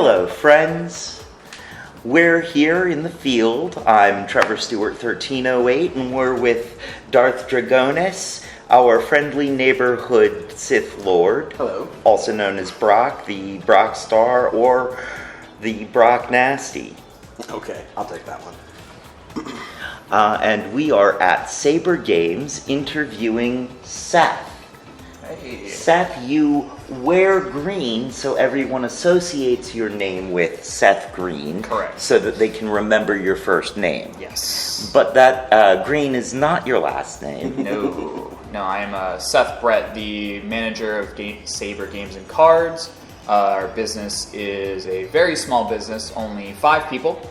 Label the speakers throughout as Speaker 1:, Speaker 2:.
Speaker 1: Hello, friends. We're here in the field. I'm Trevor Stewart 1308, and we're with Darth Dragonis, our friendly neighborhood Sith Lord.
Speaker 2: Hello.
Speaker 1: Also known as Brock, the Brock Star, or the Brock Nasty.
Speaker 2: Okay, I'll take that one.
Speaker 1: And we are at Sabre Games interviewing Seth.
Speaker 2: Hey.
Speaker 1: Seth, you wear green, so everyone associates your name with Seth Green.
Speaker 2: Correct.
Speaker 1: So that they can remember your first name.
Speaker 2: Yes.
Speaker 1: But that Green is not your last name.
Speaker 3: No, I am Seth Brett, the manager of Sabre Games and Cards. Our business is a very small business, only 5 people,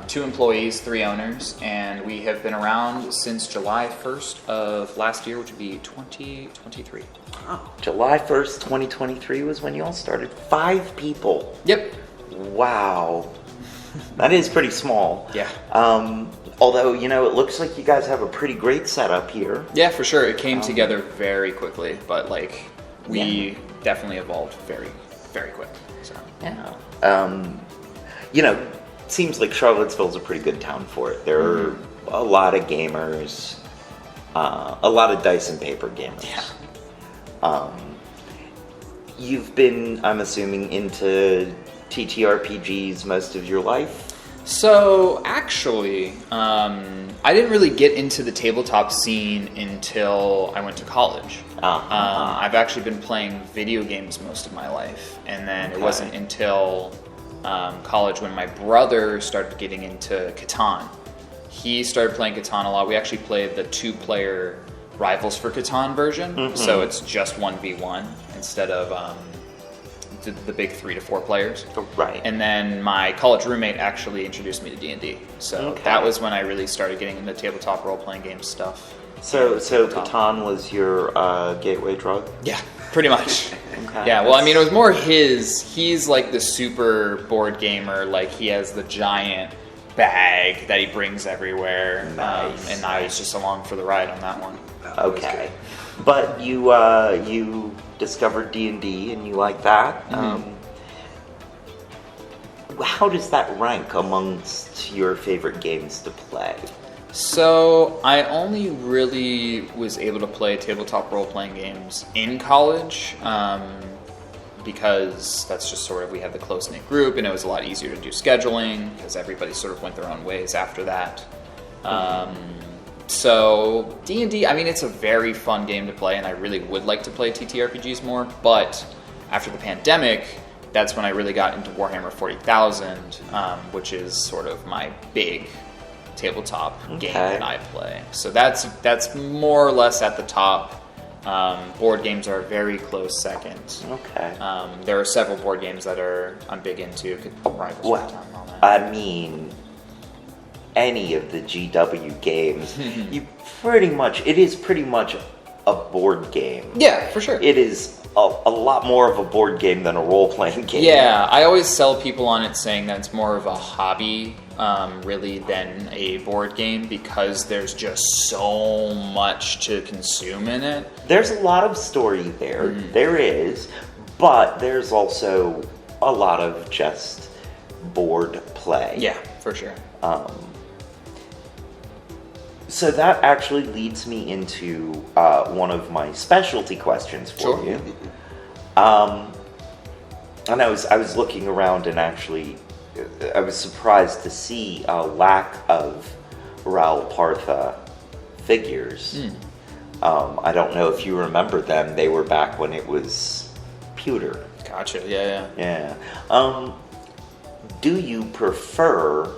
Speaker 3: 2 employees, 3 owners, and we have been around since July 1st of last year, which would be 2023.
Speaker 1: Oh, July 1st, 2023 was when you all started. 5 people.
Speaker 3: Yep.
Speaker 1: Wow. That is pretty small.
Speaker 3: Yeah.
Speaker 1: Although, it looks like you guys have a pretty great setup here.
Speaker 3: Yeah, for sure. It came together very quickly, but we definitely evolved very, very quick. So
Speaker 1: yeah. Seems like Charlottesville's a pretty good town for it. There are a lot of gamers, a lot of dice and paper gamers.
Speaker 3: Yeah.
Speaker 1: You've been, I'm assuming, into TTRPGs most of your life?
Speaker 3: So, actually, I didn't really get into the tabletop scene until I went to college. I've actually been playing video games most of my life, and then it wasn't until college when my brother started getting into Catan. He started playing Catan a lot. We actually played the 2-player Rivals for Catan version, so it's just 1v1 instead of the big 3 to 4 players.
Speaker 1: Right.
Speaker 3: And then my college roommate actually introduced me to D&D. So that was when I really started getting into tabletop role-playing game stuff.
Speaker 1: So Catan was your gateway drug?
Speaker 3: Yeah, pretty much.
Speaker 1: Okay.
Speaker 3: Yeah, well, I mean, it was more he's like the super board gamer, he has the giant bag that he brings everywhere.
Speaker 1: Nice.
Speaker 3: And I was just along for the ride on that one.
Speaker 1: Okay. But you discovered D&D and you like that. How does that rank amongst your favorite games to play?
Speaker 3: So I only really was able to play tabletop role-playing games in college because that's just sort of, we had the close-knit group and it was a lot easier to do scheduling because everybody sort of went their own ways after that. So D&D, I mean, it's a very fun game to play and I really would like to play TTRPGs more, but after the pandemic, that's when I really got into Warhammer 40,000, which is sort of my big tabletop game that I play. So that's more or less at the top. Board games are a very close second.
Speaker 1: Okay.
Speaker 3: There are several board games that I'm big into.
Speaker 1: Well, I mean, any of the GW games, it is pretty much a board game.
Speaker 3: Yeah, for sure.
Speaker 1: It is a lot more of a board game than a role-playing game.
Speaker 3: Yeah, I always sell people on it saying that it's more of a hobby, really, than a board game because there's just so much to consume in it.
Speaker 1: There's a lot of story there. There is, but there's also a lot of just board play.
Speaker 3: Yeah, for sure.
Speaker 1: So that actually leads me into one of my specialty questions for you. And I was looking around and actually I was surprised to see a lack of Ral Partha figures. I don't know if you remember them. They were back when it was pewter.
Speaker 3: Gotcha, yeah.
Speaker 1: Do you prefer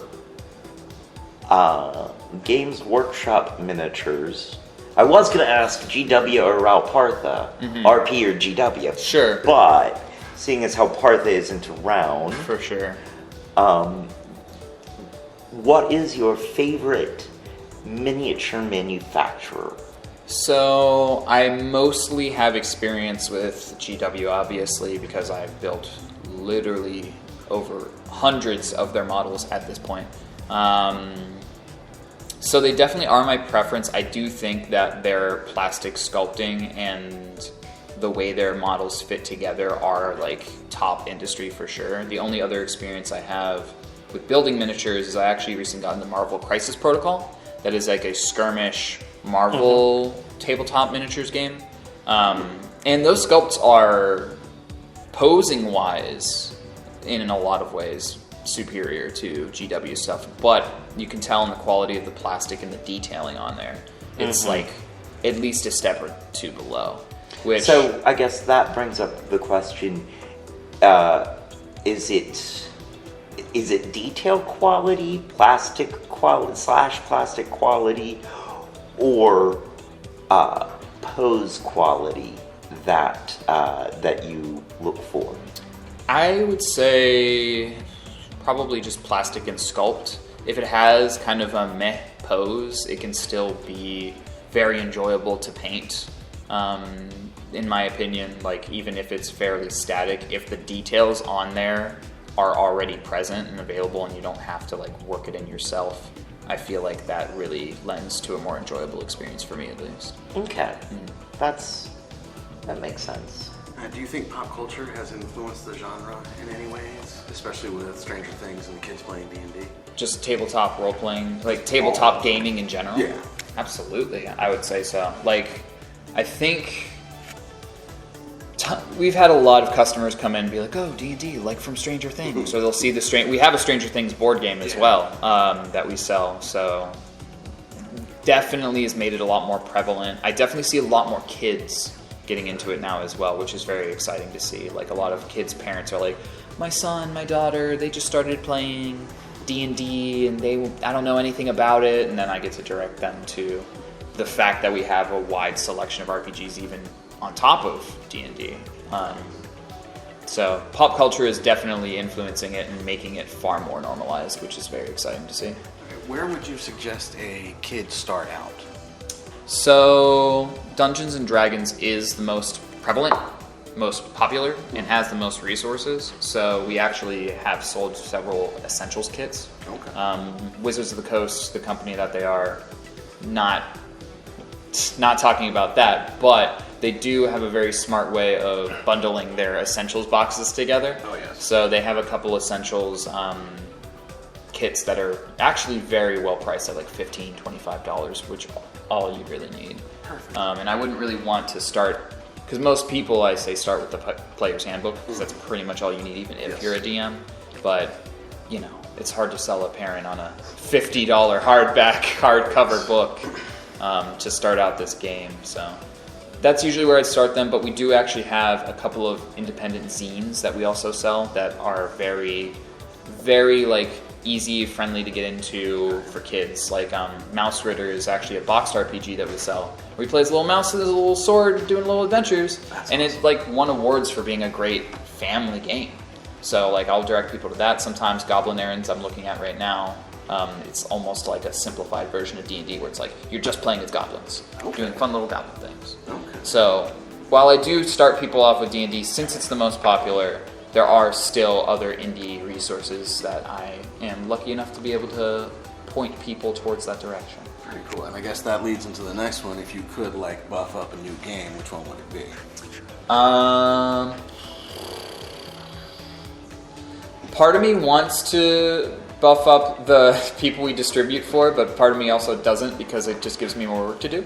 Speaker 1: Games Workshop miniatures? I was going to ask GW or Ral Partha, RP or GW.
Speaker 3: Sure.
Speaker 1: But seeing as how Partha isn't around,
Speaker 3: For sure.
Speaker 1: What is your favorite miniature manufacturer?
Speaker 3: So I mostly have experience with GW, obviously, because I've built literally over hundreds of their models at this point. So they definitely are my preference. I do think that their plastic sculpting and the way their models fit together are like top industry for sure. The only other experience I have with building miniatures is I actually recently got into Marvel Crisis Protocol. That is like a skirmish Marvel tabletop miniatures game. And those sculpts are, posing wise, in a lot of ways, superior to GW stuff. But you can tell in the quality of the plastic and the detailing on there. It's like at least a step or two below. Which,
Speaker 1: so I guess that brings up the question, is it detail quality, plastic quality / plastic quality, or pose quality that you look for?
Speaker 3: I would say probably just plastic and sculpt. If it has kind of a meh pose, it can still be very enjoyable to paint. In my opinion, like even if it's fairly static, if the details on there are already present and available and you don't have to like work it in yourself, I feel like that really lends to a more enjoyable experience for me at least.
Speaker 1: Okay, that makes sense.
Speaker 2: Do you think pop culture has influenced the genre in any ways, especially with Stranger Things and kids playing D&D?
Speaker 3: Just tabletop role-playing, like tabletop gaming in general?
Speaker 2: Yeah.
Speaker 3: Absolutely, I would say so. Like, I think we've had a lot of customers come in and be like, oh, D&D, like from Stranger Things. So they'll see we have a Stranger Things board game as well that we sell. So definitely has made it a lot more prevalent. I definitely see a lot more kids getting into it now as well, which is very exciting to see. Like a lot of kids' parents are like, my son, my daughter, they just started playing D&D and I don't know anything about it. And then I get to direct them to the fact that we have a wide selection of RPGs even on top of D&D. So pop culture is definitely influencing it and making it far more normalized, which is very exciting to see.
Speaker 2: Where would you suggest a kid start out?
Speaker 3: So Dungeons and Dragons is the most prevalent, most popular, and has the most resources. So we actually have sold several essentials kits.
Speaker 2: Okay.
Speaker 3: Wizards of the Coast, the company that they are, not talking about that, but they do have a very smart way of bundling their essentials boxes together.
Speaker 2: Oh, yes.
Speaker 3: So they have a couple essentials kits that are actually very well priced at like $15, $25, which all you really need.
Speaker 2: Perfect.
Speaker 3: And I wouldn't really want to start, because most people I say start with the player's handbook, because that's pretty much all you need, even if you're a DM. But you know, it's hard to sell a parent on a $50 hardcover book to start out this game. So that's usually where I'd start them, but we do actually have a couple of independent zines that we also sell that are very, very like easy, friendly to get into for kids. Like Mouse Ritter is actually a boxed RPG that we sell. Where he plays a little mouse with his little sword doing little adventures. And it's like won awards for being a great family game. So like I'll direct people to that. Sometimes Goblin Errands I'm looking at right now. It's almost like a simplified version of D&D where it's like you're just playing as goblins, doing fun little goblin things.
Speaker 2: Okay.
Speaker 3: So while I do start people off with D&D, since it's the most popular, there are still other indie resources that I am lucky enough to be able to point people towards that direction.
Speaker 2: Very cool. And I guess that leads into the next one. If you could like buff up a new game, which one would it be?
Speaker 3: Part of me wants to buff up the people we distribute for, but part of me also doesn't because it just gives me more work to do.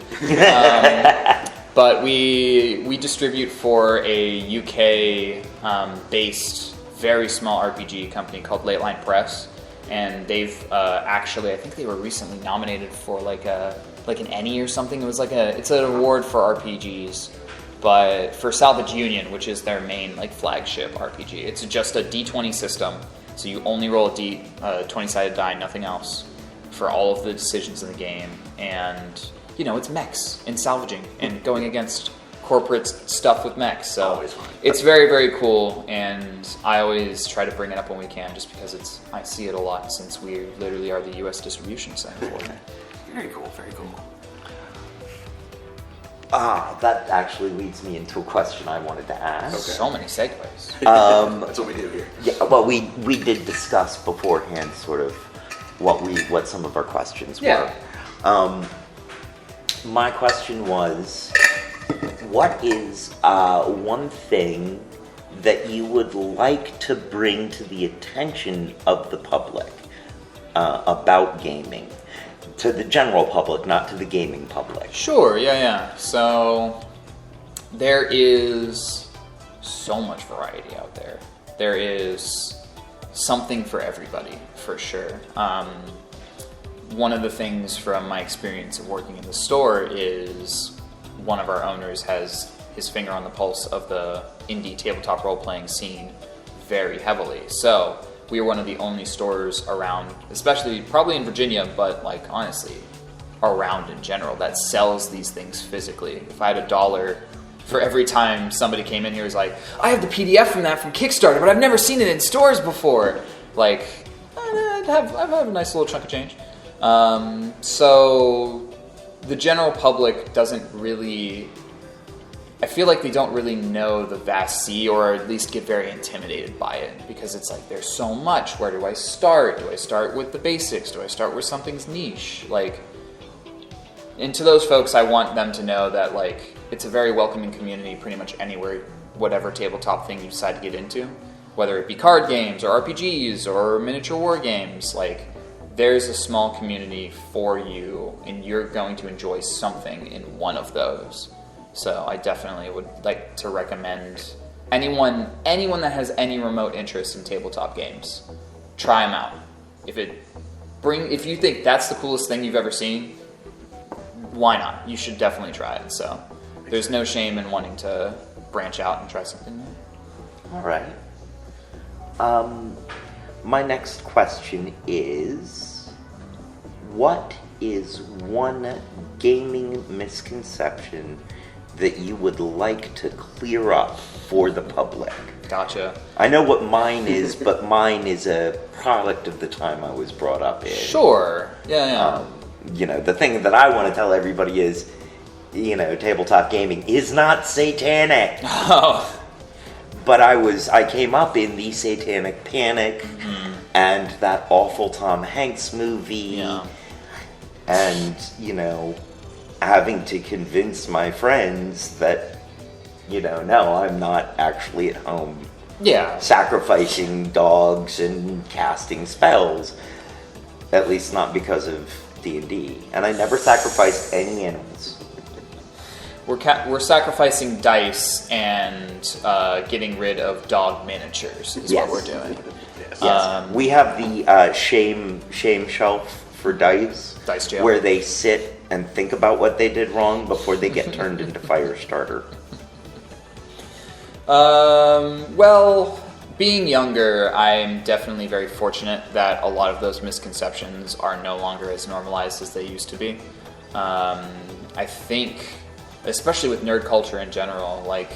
Speaker 3: But we distribute for a UK based very small RPG company called Late Line Press, and they've actually, I think they were recently nominated for like an Emmy or something. It was it's an award for RPGs, but for Salvage Union, which is their main like flagship RPG. It's just a D20 system. So you only roll a 20-sided die, nothing else, for all of the decisions in the game. And, you know, it's mechs and salvaging and going against corporate stuff with mechs. So it's very, very cool. And I always try to bring it up when we can just because I see it a lot since we literally are the U.S. distribution center for it.
Speaker 2: Very cool, very cool.
Speaker 1: That actually leads me into a question I wanted to ask.
Speaker 2: Okay.
Speaker 3: So many segues.
Speaker 2: That's what we do here.
Speaker 1: Yeah, well, we did discuss beforehand sort of what some of our questions were.
Speaker 3: Yeah.
Speaker 1: My question was, what is one thing that you would like to bring to the attention of the public about gaming? To the general public, not to the gaming public.
Speaker 3: Sure, yeah. So there is so much variety out there. There is something for everybody, for sure. One of the things from my experience of working in the store is one of our owners has his finger on the pulse of the indie tabletop role-playing scene very heavily. So we are one of the only stores around, especially probably in Virginia, but like honestly, around in general, that sells these things physically. If I had $1 for every time somebody came in here was like, I have the PDF from that from Kickstarter, but I've never seen it in stores before. Like, I'd have a nice little chunk of change. So the general public doesn't really, I feel like they don't really know the vast sea, or at least get very intimidated by it, because it's like, there's so much. Where do I start? Do I start with the basics? Do I start where something's niche? Like, and to those folks, I want them to know that like, it's a very welcoming community pretty much anywhere, whatever tabletop thing you decide to get into, whether it be card games or RPGs or miniature war games. Like, there's a small community for you, and you're going to enjoy something in one of those. So I definitely would like to recommend anyone that has any remote interest in tabletop games, try them out. If you think that's the coolest thing you've ever seen, why not? You should definitely try it. So there's no shame in wanting to branch out and try something new.
Speaker 1: All right. My next question is, what is one gaming misconception that you would like to clear up for the public?
Speaker 3: Gotcha.
Speaker 1: I know what mine is, but mine is a product of the time I was brought up in.
Speaker 3: Sure. Yeah.
Speaker 1: The thing that I want to tell everybody is, tabletop gaming is not satanic.
Speaker 3: Oh.
Speaker 1: But I came up in the Satanic Panic and that awful Tom Hanks movie.
Speaker 3: Yeah.
Speaker 1: And, having to convince my friends that, no, I'm not actually at home.
Speaker 3: Yeah.
Speaker 1: Sacrificing dogs and casting spells. At least not because of D&D. And I never sacrificed any animals.
Speaker 3: We're sacrificing dice and getting rid of dog miniatures is what we're doing.
Speaker 1: Yes. We have the shame shelf for dice.
Speaker 3: Dice jail.
Speaker 1: Where they sit and think about what they did wrong before they get turned into Firestarter.
Speaker 3: Well, being younger, I'm definitely very fortunate that a lot of those misconceptions are no longer as normalized as they used to be. I think, especially with nerd culture in general, like,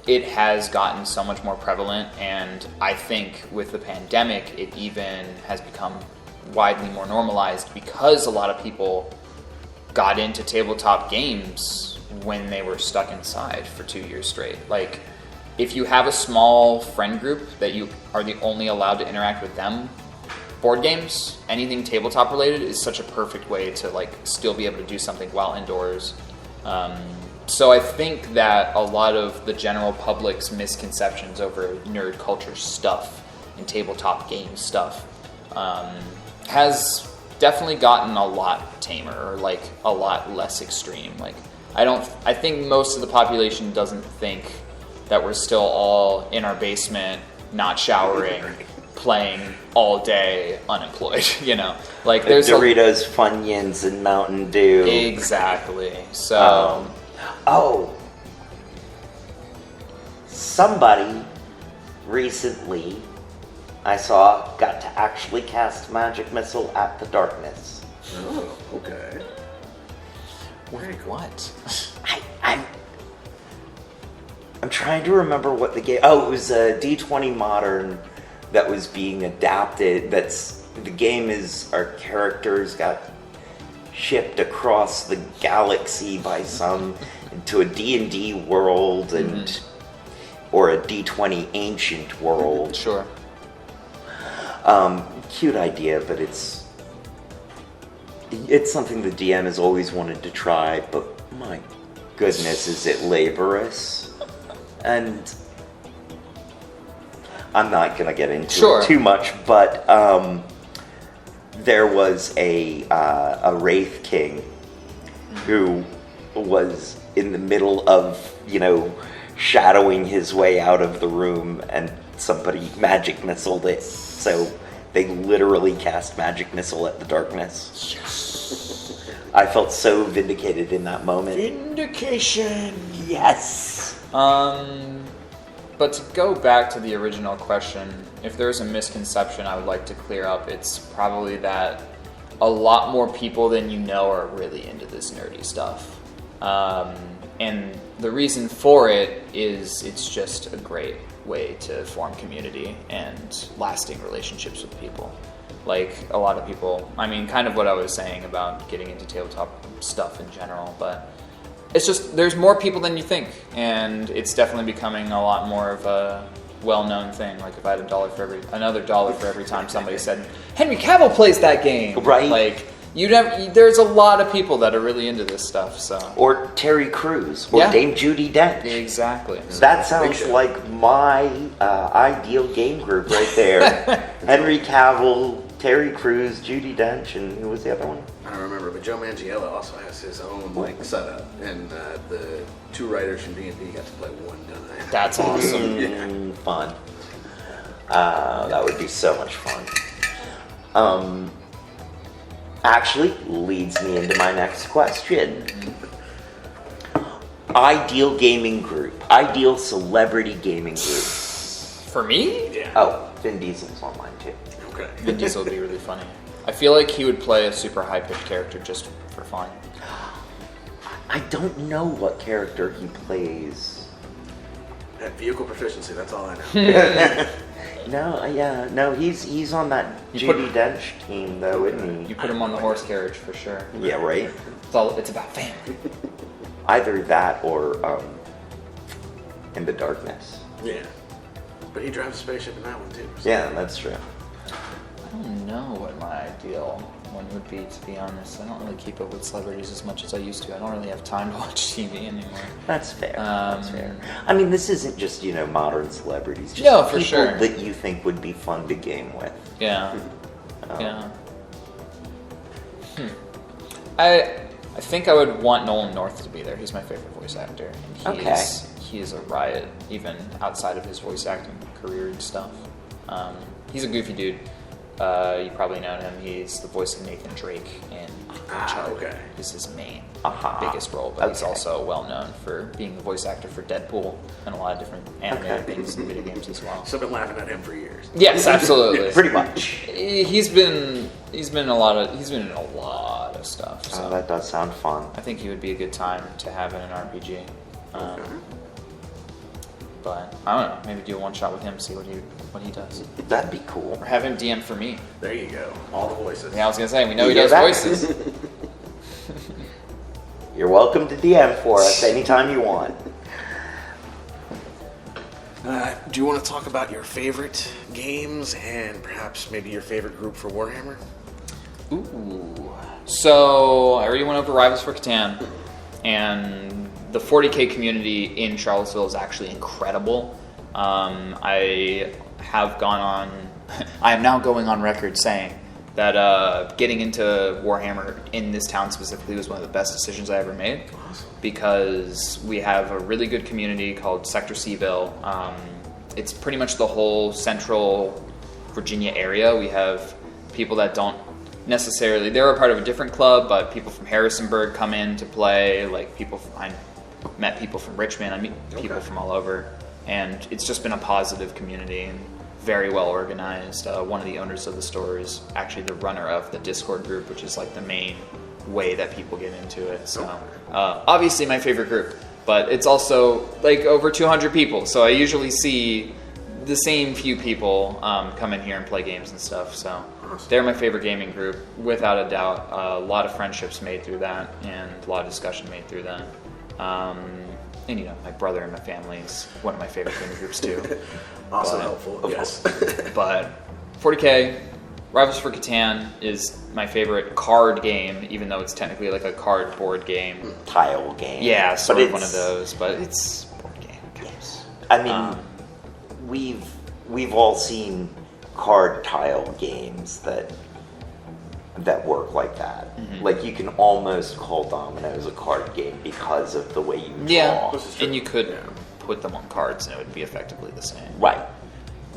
Speaker 3: it has gotten so much more prevalent, and I think with the pandemic, it even has become widely more normalized because a lot of people got into tabletop games when they were stuck inside for 2 years straight. Like, if you have a small friend group that you are the only allowed to interact with them, board games, anything tabletop related, is such a perfect way to like still be able to do something while indoors. So I think that a lot of the general public's misconceptions over nerd culture stuff and tabletop game stuff has definitely gotten a lot tamer, or like a lot less extreme. Like, I think most of the population doesn't think that we're still all in our basement, not showering, playing all day, unemployed, Like, there's
Speaker 1: Doritos, Funyuns, and Mountain Dew.
Speaker 3: Exactly. So...
Speaker 1: somebody recently I saw got to actually cast Magic Missile at the darkness.
Speaker 2: Oh, okay.
Speaker 3: What?
Speaker 1: I'm trying to remember what the game... Oh, it was a D20 Modern that was being adapted. The game is, our characters got shipped across the galaxy by into a D&D world, and or a D20 ancient world.
Speaker 3: Sure.
Speaker 1: Cute idea, but it's something the DM has always wanted to try, but my goodness, is it laborious? And I'm not going to get into it too much, but there was a Wraith King who was in the middle of, shadowing his way out of the room, and somebody magic missiled it. So they literally cast magic missile at the darkness. Yes. I felt so vindicated in that moment.
Speaker 3: Vindication.
Speaker 1: Yes.
Speaker 3: But to go back to the original question, if there's a misconception I would like to clear up, it's probably that a lot more people than you know are really into this nerdy stuff. And the reason for it is it's just a great way to form community and lasting relationships with people. Like, a lot of people, kind of what I was saying about getting into tabletop stuff in general, but it's just, there's more people than you think, and it's definitely becoming a lot more of a well-known thing. Like, if I had another dollar for every time somebody said, Henry Cavill plays that game!
Speaker 1: Right.
Speaker 3: Like, there's a lot of people that are really into this stuff, so.
Speaker 1: Or Terry Crews, or Dame Judi Dench.
Speaker 3: Exactly.
Speaker 1: That sounds like my ideal game group right there. Henry Cavill, Terry Crews, Judi Dench, and who was the other one?
Speaker 2: I don't remember, but Joe Manganiello also has his own setup, and the two writers from D&D got to play one guy.
Speaker 3: That's awesome.
Speaker 1: Fun. That would be so much fun. Actually, leads me into my next question. Ideal gaming group. Ideal celebrity gaming group.
Speaker 3: For me?
Speaker 2: Yeah.
Speaker 1: Oh, Vin Diesel's on mine too.
Speaker 2: Okay.
Speaker 3: Vin Diesel would be really funny. I feel like he would play a super high-pitched character just for fun.
Speaker 1: I don't know what character he plays.
Speaker 2: At vehicle proficiency, that's all I know.
Speaker 1: No, he's on that Judi Dench team though, isn't he?
Speaker 3: You put him on the horse carriage for sure.
Speaker 1: Yeah, right?
Speaker 3: It's about family.
Speaker 1: Either that or In the Darkness.
Speaker 2: Yeah. But he drives a spaceship in that one too. So.
Speaker 1: Yeah, that's true.
Speaker 3: I don't know what my ideal one would be, to be honest. I don't really keep up with celebrities as much as I used to. I don't really have time to watch TV anymore.
Speaker 1: That's fair. That's fair. This isn't just, modern celebrities. Just
Speaker 3: for
Speaker 1: people
Speaker 3: sure.
Speaker 1: that you think would be fun to game with.
Speaker 3: Yeah. Yeah. I think I would want Nolan North to be there. He's my favorite voice actor. And he is a riot, even outside of his voice acting career and stuff. He's a goofy dude. You probably know him. He's the voice of Nathan Drake in Uncharted.
Speaker 2: Okay.
Speaker 3: Is his main
Speaker 1: biggest
Speaker 3: role, but he's also well known for being the voice actor for Deadpool and a lot of different animated things and video games as well.
Speaker 2: So I've been laughing at him for years.
Speaker 3: Yes, absolutely.
Speaker 1: Pretty much.
Speaker 3: He's been in a lot of stuff. So
Speaker 1: that does sound fun.
Speaker 3: I think he would be a good time to have in an RPG. But I don't know. Maybe do a one shot with him, see what he does.
Speaker 1: That'd be cool.
Speaker 3: Or have him DM for me.
Speaker 2: There you go. All the voices.
Speaker 3: Yeah, I was gonna say we know he does voices.
Speaker 1: You're welcome to DM for us anytime you want.
Speaker 2: Do you want to talk about your favorite games and perhaps maybe your favorite group for Warhammer?
Speaker 3: Ooh. So I already went over Rivals for Catan, and the 40K community in Charlottesville is actually incredible. I am now going on record saying that getting into Warhammer in this town specifically was one of the best decisions I ever made.
Speaker 2: Awesome.
Speaker 3: Because we have a really good community called Sector Seville. It's pretty much the whole central Virginia area. We have people that don't necessarily, they're a part of a different club, but people from Harrisonburg come in to play. I met people from Richmond. I meet people from all over, and it's just been a positive community and very well organized. One of the owners of the store is actually the runner of the Discord group, which is like the main way that people get into it. So obviously my favorite group, but it's also like over 200 people. So I usually see the same few people come in here and play games and stuff. So they're my favorite gaming group, without a doubt. A lot of friendships made through that, and a lot of discussion made through that. And my brother and my family is one of my favorite gaming groups too.
Speaker 2: Also helpful, yes.
Speaker 3: But 40K, Rivals for Catan is my favorite card game, even though it's technically like a cardboard game.
Speaker 1: Tile game.
Speaker 3: Yeah, sort of one of those, but it's board game.
Speaker 1: Yes. I mean, we've all seen card tile games that work like that. Like you can almost call Dominoes a card game because of the way you draw.
Speaker 3: Yeah, and you could put them on cards and it would be effectively the same.
Speaker 1: Right.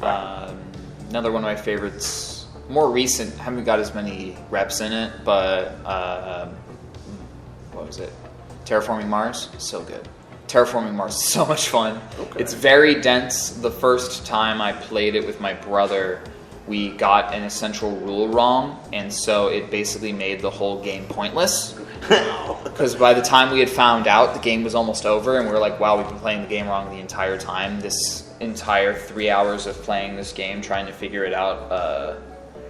Speaker 3: Another one of my favorites, more recent, haven't got as many reps in it, but what was it? Terraforming Mars, so good. Terraforming Mars is so much fun. Okay. It's very dense. The first time I played it with my brother, we got an essential rule wrong, and so it basically made the whole game pointless. Because by the time we had found out, the game was almost over, and we were like, wow, we've been playing the game wrong the entire time. This entire 3 hours of playing this game, trying to figure it out,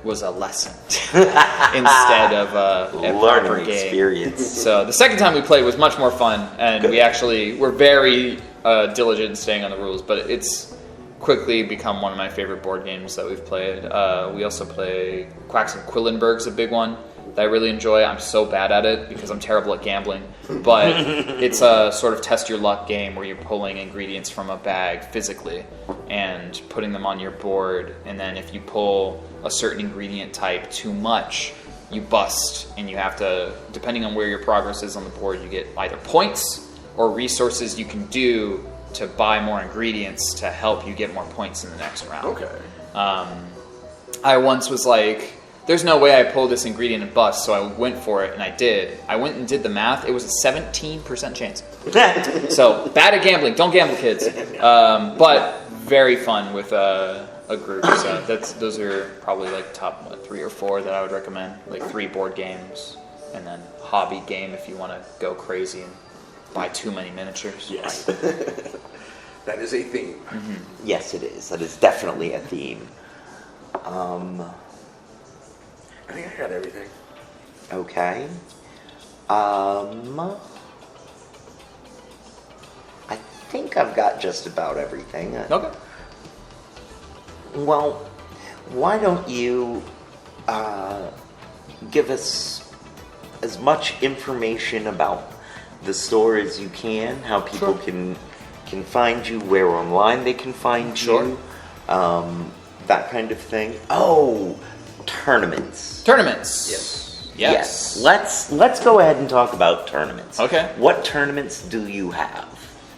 Speaker 3: was a lesson instead of a proper game.
Speaker 1: Experience.
Speaker 3: So the second time we played was much more fun, and we actually were very diligent in staying on the rules, but it's quickly become one of my favorite board games that we've played. We also play Quacks and Quillenberg's a big one that I really enjoy. I'm so bad at it because I'm terrible at gambling, but it's a sort of test your luck game where you're pulling ingredients from a bag physically and putting them on your board, and then if you pull a certain ingredient type too much, you bust, and you have to, depending on where your progress is on the board, you get either points or resources you can do to buy more ingredients to help you get more points in the next round.
Speaker 2: Okay.
Speaker 3: I once was like, there's no way I pull this ingredient and bust, so I went for it, and I did. I went and did the math. It was a 17% chance. So, bad at gambling. Don't gamble, kids. But very fun with a group. So those are probably like top 3 or 4 that I would recommend. Like 3 board games, and then hobby game if you want to go crazy and buy too many miniatures.
Speaker 2: Yes. That is a theme.
Speaker 1: Mm-hmm. Yes, it is. That is definitely a theme.
Speaker 2: I think I had everything.
Speaker 1: Okay. I think I've got just about everything.
Speaker 3: Okay.
Speaker 1: Well, why don't you give us as much information about the store as you can, how people can find you, where online they can find you, that kind of thing. Oh, tournaments.
Speaker 3: Tournaments. Yes.
Speaker 1: Let's go ahead and talk about tournaments.
Speaker 3: Okay.
Speaker 1: What tournaments do you have?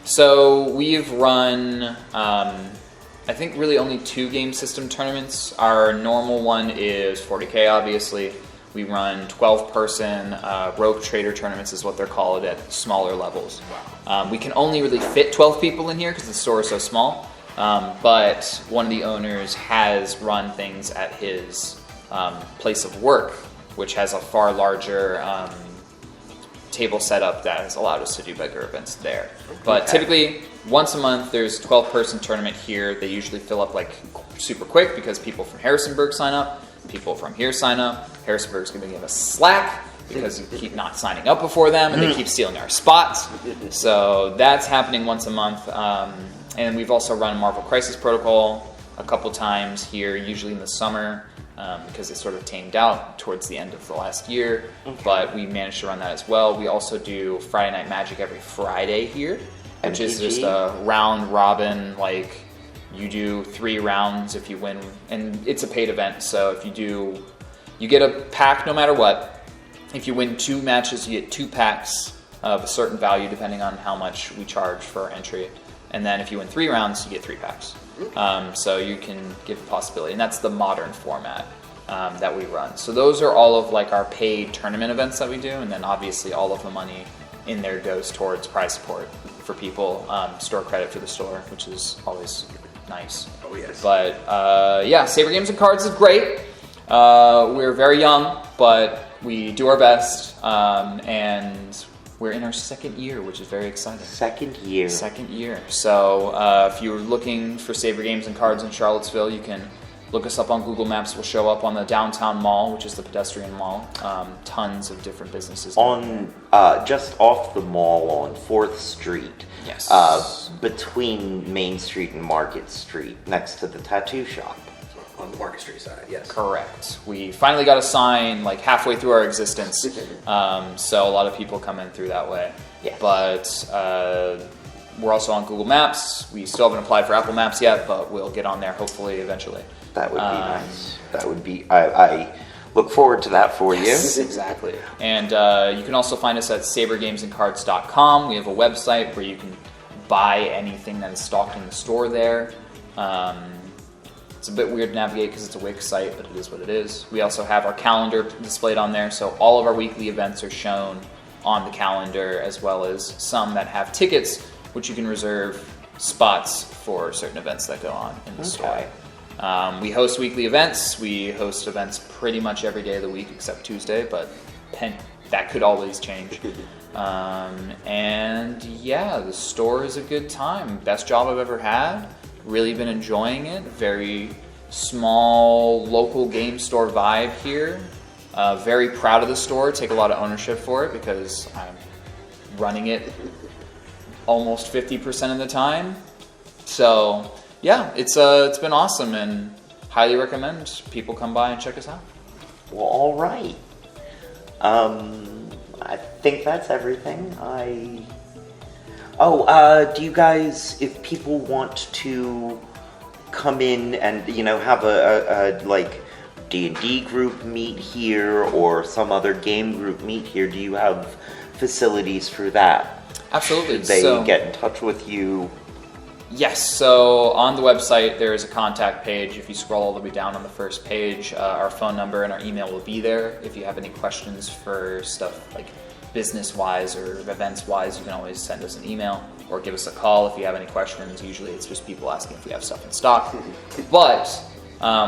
Speaker 3: So we've run, I think really only 2 game system tournaments. Our normal one is 40K, obviously. We run 12-person rogue trader tournaments is what they're called at smaller levels. Wow. We can only really fit 12 people in here because the store is so small. But one of the owners has run things at his place of work, which has a far larger table setup that has allowed us to do bigger events there. But typically, once a month, there's a 12-person tournament here. They usually fill up like super quick because people from Harrisonburg sign up, people from here sign up. Harrisonburg's going to give us slack because you keep not signing up before them and they keep stealing our spots. So that's happening once a month. And we've also run Marvel Crisis Protocol a couple times here, usually in the summer. Because it sort of tamed out towards the end of the last year, but we managed to run that as well. We also do Friday Night Magic every Friday here, which is just a round robin, like you do 3 rounds if you win, and it's a paid event, so if you get a pack no matter what. If you win 2 matches, you get 2 packs of a certain value depending on how much we charge for entry, and then if you win 3 rounds, you get 3 packs. So you can give a possibility, and that's the modern format that we run. So those are all of like our paid tournament events that we do, and then obviously all of the money in there goes towards prize support for people, store credit for the store, which is always nice.
Speaker 2: Oh yes.
Speaker 3: But yeah, Sabre Games and Cards is great. We're very young, but we do our best, and we're in our 2nd year, which is very exciting.
Speaker 1: Second year.
Speaker 3: So if you're looking for Sabre Games and Cards in Charlottesville, you can look us up on Google Maps. We'll show up on the downtown mall, which is the pedestrian mall. Tons of different businesses.
Speaker 1: On just off the mall on 4th Street.
Speaker 3: Yes.
Speaker 1: Between Main Street and Market Street, next to the tattoo shop.
Speaker 2: On on the Market Street side, yes.
Speaker 3: Correct. We finally got a sign like halfway through our existence, so a lot of people come in through that way.
Speaker 1: Yeah.
Speaker 3: But we're also on Google Maps. We still haven't applied for Apple Maps yet, but we'll get on there hopefully eventually.
Speaker 1: That would be nice. That would be. I look forward to that for
Speaker 3: Yes,
Speaker 1: you.
Speaker 3: exactly. And you can also find us at sabregamesandcards.com. We have a website where you can buy anything that is stocked in the store there. It's a bit weird to navigate because it's a Wix site, but it is what it is. We also have our calendar displayed on there, so all of our weekly events are shown on the calendar, as well as some that have tickets, which you can reserve spots for certain events that go on in the store. We host weekly events. We host events pretty much every day of the week except Tuesday, but that could always change. And yeah, the store is a good time. Best job I've ever had. Really been enjoying it. Very small local game store vibe here. Very proud of the store. Take a lot of ownership for it because I'm running it almost 50% of the time. So yeah, it's been awesome and highly recommend people come by and check us out.
Speaker 1: Well, all right. I think that's everything. Do you guys, if people want to come in and, have a like D&D group meet here or some other game group meet here, do you have facilities for that?
Speaker 3: Absolutely.
Speaker 1: Should they get in touch with you?
Speaker 3: Yes, so on the website there is a contact page. If you scroll all the way down on the first page, our phone number and our email will be there. If you have any questions for stuff like business-wise or events-wise, you can always send us an email or give us a call if you have any questions. Usually it's just people asking if we have stuff in stock. But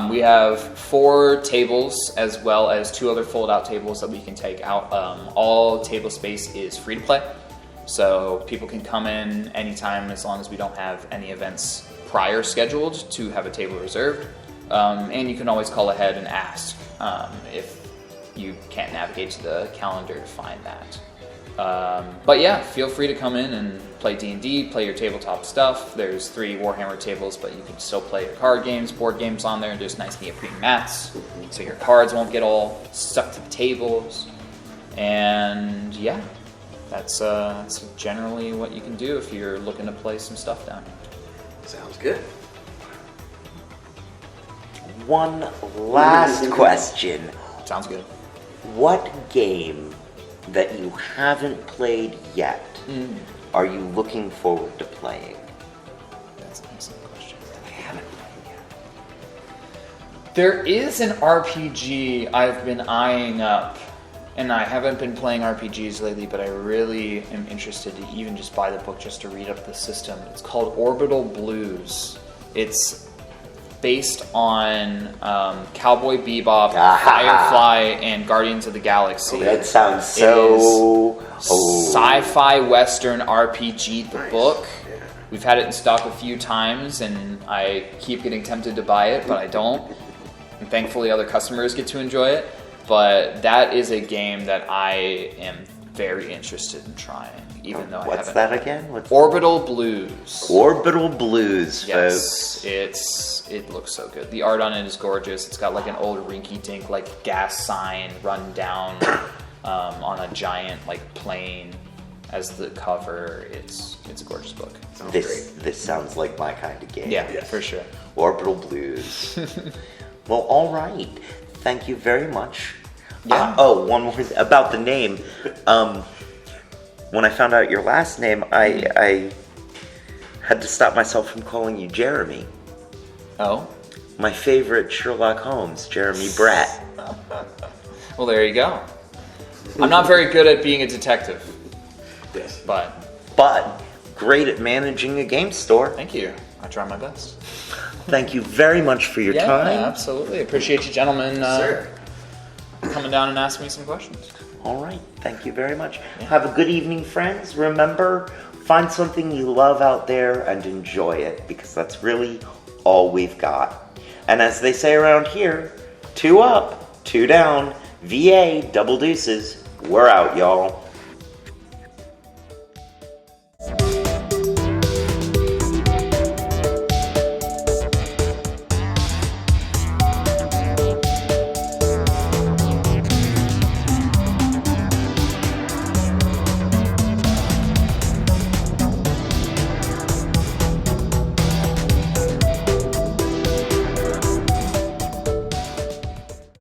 Speaker 3: we have 4 tables as well as 2 other fold-out tables that we can take out. All table space is free to play. So people can come in anytime as long as we don't have any events prior scheduled to have a table reserved. And you can always call ahead and ask if you can't navigate to the calendar to find that. But yeah, feel free to come in and play D&D, play your tabletop stuff. There's 3 Warhammer tables, but you can still play your card games, board games on there. There's nice neoprene mats, so your cards won't get all stuck to the tables. And yeah. That's generally what you can do if you're looking to play some stuff down here.
Speaker 2: Sounds good.
Speaker 1: One last question.
Speaker 3: Sounds good.
Speaker 1: What game that you haven't played yet are you looking forward to playing?
Speaker 3: That's an excellent question. I haven't played yet. There is an RPG I've been eyeing up. And I haven't been playing RPGs lately, but I really am interested to even just buy the book just to read up the system. It's called Orbital Blues. It's based on Cowboy Bebop, Firefly, and Guardians of the Galaxy.
Speaker 1: That sounds so...
Speaker 3: sci-fi western RPG, the
Speaker 2: Nice.
Speaker 3: book.
Speaker 2: Yeah.
Speaker 3: We've had it in stock a few times, and I keep getting tempted to buy it, but I don't. And thankfully other customers get to enjoy it. But that is a game that I am very interested in trying, even though I haven't.
Speaker 1: What's that again?
Speaker 3: Orbital Blues.
Speaker 1: Orbital Blues,
Speaker 3: Yes,
Speaker 1: folks.
Speaker 3: it looks so good. The art on it is gorgeous. It's got like an old rinky-dink like gas sign run down on a giant like plane as the cover. It's a gorgeous book.
Speaker 2: Sounds great.
Speaker 1: This sounds like my kind of game.
Speaker 3: Yeah,
Speaker 2: Yes.
Speaker 3: for sure.
Speaker 1: Orbital Blues. Well, all right. Thank you very much.
Speaker 3: Yeah.
Speaker 1: One more thing about the name. When I found out your last name, I had to stop myself from calling you Jeremy.
Speaker 3: Oh?
Speaker 1: My favorite Sherlock Holmes, Jeremy Brett.
Speaker 3: Well, there you go. I'm not very good at being a detective,
Speaker 2: Yes.
Speaker 3: but
Speaker 1: But great at managing a game store.
Speaker 3: thank you. I try my best.
Speaker 1: Thank you very much for your
Speaker 3: Yeah,
Speaker 1: time.
Speaker 3: absolutely. Appreciate you gentlemen
Speaker 2: Sir.
Speaker 3: coming down and asking me some questions.
Speaker 1: All right. Thank you very much. Have a good evening, friends. Remember, find something you love out there and enjoy it, because that's really all we've got. And as they say around here, 2 up, 2 down, VA, double deuces. We're out, y'all.